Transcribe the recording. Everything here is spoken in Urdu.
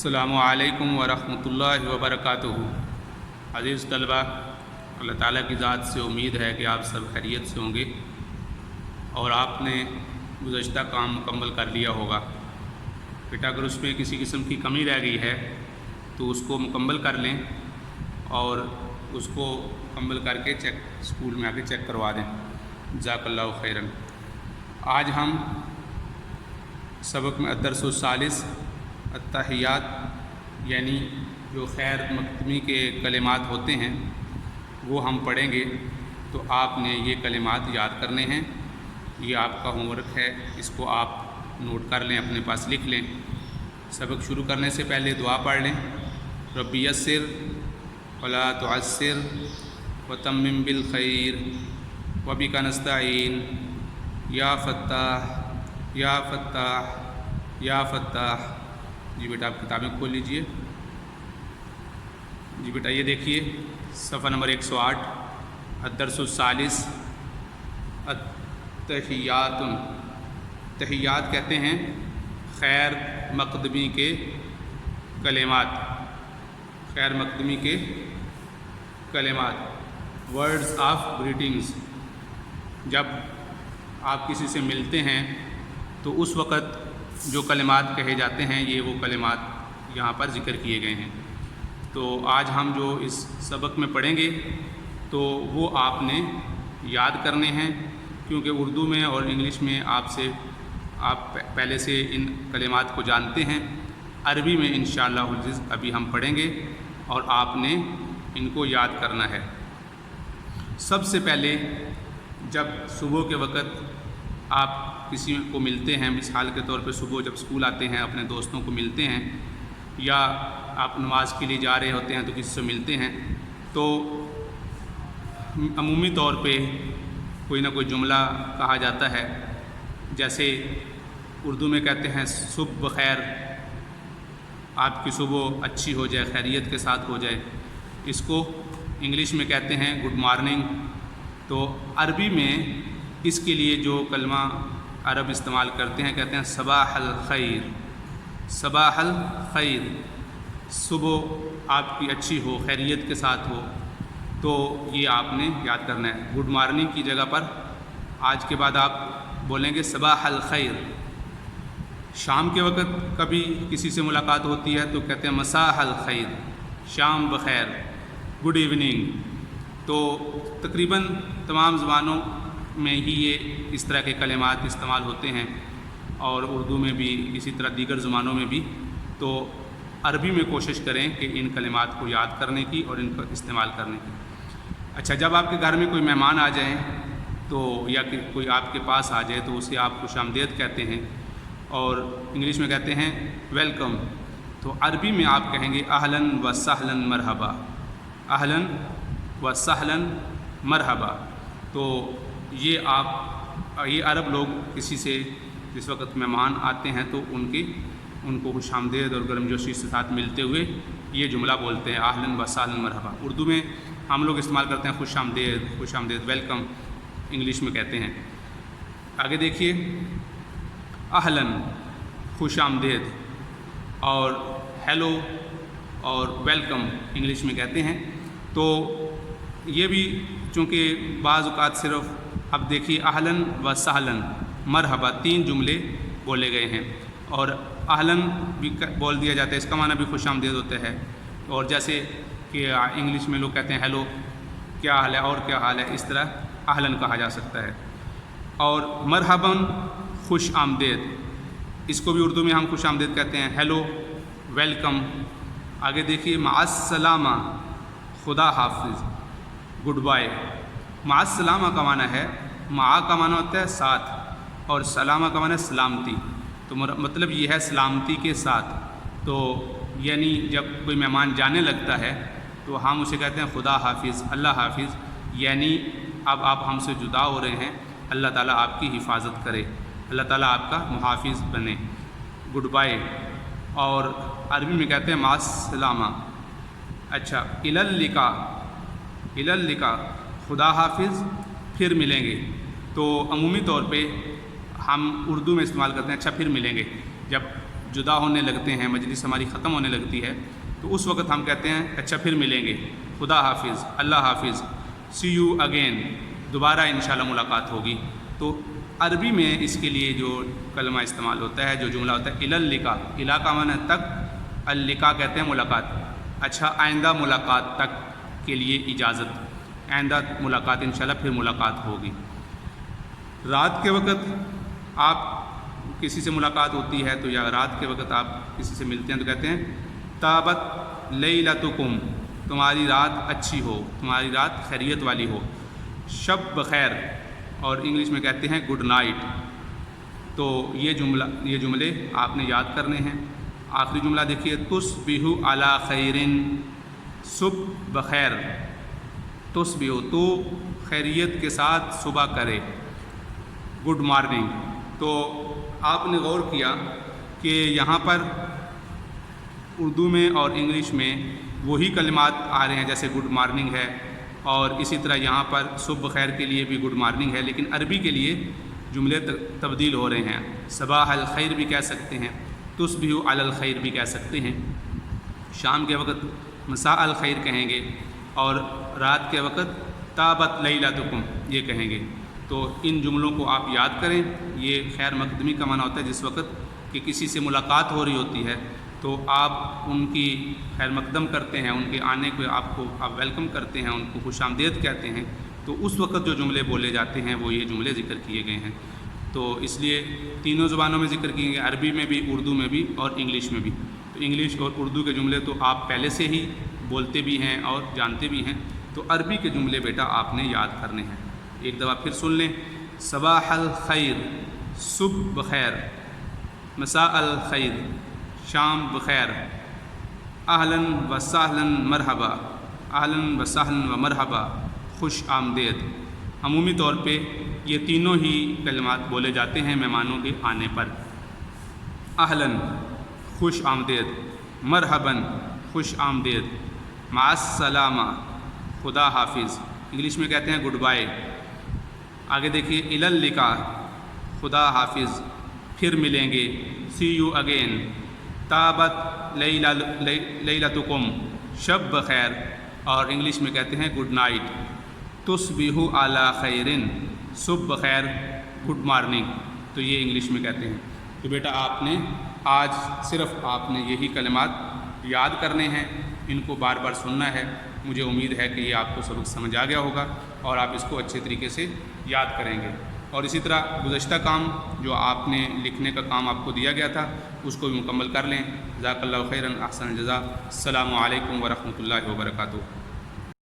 السلام علیکم ورحمۃ اللہ وبرکاتہ۔ عزیز طلبہ، اللہ تعالیٰ کی ذات سے امید ہے کہ آپ سب خیریت سے ہوں گے اور آپ نے گزشتہ کام مکمل کر لیا ہوگا۔ بیٹا اگر اس میں کسی قسم کی کمی رہ گئی ہے تو اس کو مکمل کر لیں اور اس کو مکمل کر کے اسکول میں آ کے چیک کروا دیں۔ جزاک اللہ خیراً۔ آج ہم سبق میں الدرس الثالث التحیات یعنی جو خیر مقدمی کے کلمات ہوتے ہیں وہ ہم پڑھیں گے، تو آپ نے یہ کلمات یاد کرنے ہیں۔ یہ آپ کا ہوم ورک ہے، اس کو آپ نوٹ کر لیں، اپنے پاس لکھ لیں۔ سبق شروع کرنے سے پہلے دعا پڑھ لیں۔ ربی یسر ولا تعسر وتمم بالخیر وبک نستعین یا فتاح یا فتاح یا فتاح۔ جی بیٹا آپ کتابیں کھول لیجئے۔ جی بیٹا یہ دیکھیے صفحہ نمبر 108 الدرس الثالث التحیات۔ تحیات کہتے ہیں خیر مقدمی کے کلمات، خیر مقدمی کے کلمات، ورڈز آف گریٹنگز۔ جب آپ کسی سے ملتے ہیں تو اس وقت جو کلمات کہے جاتے ہیں یہ وہ کلمات یہاں پر ذکر کیے گئے ہیں۔ تو آج ہم جو اس سبق میں پڑھیں گے تو وہ آپ نے یاد کرنے ہیں، کیونکہ اردو میں اور انگلش میں آپ پہلے سے ان کلمات کو جانتے ہیں۔ عربی میں انشاءاللہ العزیز ابھی ہم پڑھیں گے اور آپ نے ان کو یاد کرنا ہے۔ سب سے پہلے جب صبح کے وقت آپ کسی کو ملتے ہیں، مثال کے طور پہ صبح جب اسکول آتے ہیں اپنے دوستوں کو ملتے ہیں، یا آپ نماز کے لیے جا رہے ہوتے ہیں تو کسی سے ملتے ہیں، تو عمومی طور پہ کوئی نہ کوئی جملہ کہا جاتا ہے۔ جیسے اردو میں کہتے ہیں صبح بخیر، آپ کی صبح اچھی ہو جائے، خیریت کے ساتھ ہو جائے۔ اس کو انگلش میں کہتے ہیں گڈ مارننگ۔ تو عربی میں اس کے لیے جو کلمہ عرب استعمال کرتے ہیں کہتے ہیں صباح الخیر، صباح الخیر، صبح آپ کی اچھی ہو، خیریت کے ساتھ ہو۔ تو یہ آپ نے یاد کرنا ہے۔ گڈ مارننگ کی جگہ پر آج کے بعد آپ بولیں گے صباح الخیر۔ شام کے وقت کبھی کسی سے ملاقات ہوتی ہے تو کہتے ہیں مساء الخیر، شام بخیر، گڈ ایوننگ۔ تو تقریباً تمام زبانوں میں ہی یہ اس طرح کے کلمات استعمال ہوتے ہیں، اور اردو میں بھی اسی طرح دیگر زبانوں میں بھی۔ تو عربی میں کوشش کریں کہ ان کلمات کو یاد کرنے کی اور ان کو استعمال کرنے کی۔ اچھا، جب آپ کے گھر میں کوئی مہمان آ جائیں تو یا کہ کوئی آپ کے پاس آ جائے تو اسے آپ خوش آمدید کہتے ہیں، اور انگلش میں کہتے ہیں ویلکم۔ تو عربی میں آپ کہیں گے اہلاً و سہلاً مرحبا، اہلاً و سہلاً مرحبا۔ تو یہ عرب لوگ کسی سے جس وقت مہمان آتے ہیں تو ان کو خوش آمدید اور گرم جوشی کے ساتھ ملتے ہوئے یہ جملہ بولتے ہیں اہلاً و سہلاً مرحبا۔ اردو میں ہم لوگ استعمال کرتے ہیں خوش آمدید، خوش آمدید، ویلکم، انگلش میں کہتے ہیں۔ آگے دیکھیے، اہلاً خوش آمدید، اور ہیلو اور ویلکم انگلش میں کہتے ہیں۔ تو یہ بھی چونکہ بعض اوقات صرف اب دیکھیے اہلاً و سہلاً مرحبا 3 جملے بولے گئے ہیں، اور اہلاً بھی بول دیا جاتا ہے، اس کا معنی بھی خوش آمدید ہوتا ہے۔ اور جیسے کہ انگلش میں لوگ کہتے ہیں ہیلو، کیا حال ہے اور کیا حال ہے، اس طرح اہلاً کہا جا سکتا ہے۔ اور مرحباً خوش آمدید، اس کو بھی اردو میں ہم خوش آمدید کہتے ہیں، ہیلو، ویلکم۔ آگے دیکھیے مع السلامہ، خدا حافظ، گڈ بائے۔ مع السلامہ کا معنی ہے، مع کا معنی ہوتا ہے ساتھ، اور سلامہ کا معنی ہے سلامتی۔ تو مطلب یہ ہے سلامتی کے ساتھ۔ تو یعنی جب کوئی مہمان جانے لگتا ہے تو ہم اسے کہتے ہیں خدا حافظ، اللہ حافظ، یعنی اب آپ ہم سے جدا ہو رہے ہیں، اللہ تعالیٰ آپ کی حفاظت کرے، اللہ تعالیٰ آپ کا محافظ بنے، گڈ بائے۔ اور عربی میں کہتے ہیں مع السلامہ۔ اچھا، الی اللقاء، الی اللقاء، خدا حافظ، پھر ملیں گے۔ تو عمومی طور پہ ہم اردو میں استعمال کرتے ہیں اچھا پھر ملیں گے، جب جدا ہونے لگتے ہیں، مجلس ہماری ختم ہونے لگتی ہے، تو اس وقت ہم کہتے ہیں اچھا پھر ملیں گے، خدا حافظ، اللہ حافظ، سی یو اگین، دوبارہ انشاءاللہ ملاقات ہوگی۔ تو عربی میں اس کے لیے جو کلمہ استعمال ہوتا ہے، جو جملہ ہوتا ہے الی اللقاء، الی کا معنی تک، اللقاء کہتے ہیں ملاقات، اچھا آئندہ ملاقات تک کے لیے اجازت، آئندہ ملاقات انشاءاللہ پھر ملاقات ہوگی۔ رات کے وقت آپ کسی سے ملاقات ہوتی ہے تو یا رات کے وقت آپ کسی سے ملتے ہیں تو کہتے ہیں طابت لیلتکم، تمہاری رات اچھی ہو، تمہاری رات خیریت والی ہو، شب بخیر، اور انگلش میں کہتے ہیں گڈ نائٹ۔ تو یہ جملے آپ نے یاد کرنے ہیں۔ آخری جملہ دیکھیے، تصبحوا علی خیر، صبح بخیر، تصبحوا تو خیریت کے ساتھ صبح کرے، گڈ مارننگ۔ تو آپ نے غور کیا کہ یہاں پر اردو میں اور انگلش میں وہی کلمات آ رہے ہیں، جیسے گڈ مارننگ ہے، اور اسی طرح یہاں پر صبح بخیر کے لیے بھی گڈ مارننگ ہے، لیکن عربی کے لیے جملے تبدیل ہو رہے ہیں۔ صباح الخیر بھی کہہ سکتے ہیں، تصبحوا علی الخیر بھی کہہ سکتے ہیں، شام کے وقت مساء الخیر کہیں گے، اور رات کے وقت طابت لیلتکم یہ کہیں گے۔ تو ان جملوں کو آپ یاد کریں۔ یہ خیر مقدمی کا معنی ہوتا ہے جس وقت کہ کسی سے ملاقات ہو رہی ہوتی ہے تو آپ ان کی خیر مقدم کرتے ہیں، ان کے آنے کو آپ ویلکم کرتے ہیں، ان کو خوش آمدید کہتے ہیں، تو اس وقت جو جملے بولے جاتے ہیں وہ یہ جملے ذکر کیے گئے ہیں۔ تو اس لیے تینوں زبانوں میں ذکر کیے گئے، عربی میں بھی، اردو میں بھی اور انگلش میں بھی۔ تو انگلش اور اردو کے جملے تو آپ پہلے سے ہی بولتے بھی ہیں اور جانتے بھی ہیں، تو عربی کے جملے بیٹا آپ نے یاد کرنے ہیں۔ ایک دفعہ پھر سن لیں، صباح الخیر، صبح بخیر، مساء الخیر، شام بخیر، اہلاً و سہلاً مرحبا، اہلاً و سہلاً و مرحبا، خوش آمدید۔ عمومی طور پہ یہ تینوں ہی کلمات بولے جاتے ہیں مہمانوں کے آنے پر۔ اہلاً خوش آمدید، مرحباً خوش آمدید، مع السلامہ خدا حافظ، انگلش میں کہتے ہیں گڈ بائے۔ آگے دیکھیے، الی اللقاء خدا حافظ، پھر ملیں گے، سی یو اگین، طابت لیلتکم شب بخیر، اور انگلش میں کہتے ہیں گڈ نائٹ، تصبحوا علی خیر، صبح بخیر، گڈ مارننگ، تو یہ انگلش میں کہتے ہیں۔ تو بیٹا آپ نے آج صرف آپ نے یہی کلمات یاد کرنے ہیں، ان کو بار بار سننا ہے۔ مجھے امید ہے کہ یہ آپ کو سبق سمجھ آ گیا ہوگا اور آپ اس کو اچھے طریقے سے یاد کریں گے۔ اور اسی طرح گزشتہ کام جو آپ نے لکھنے کا کام آپ کو دیا گیا تھا اس کو بھی مکمل کر لیں۔ جزاک اللہ خیراً، احسن الجزاء۔ السلام علیکم ورحمۃ اللہ وبرکاتہ۔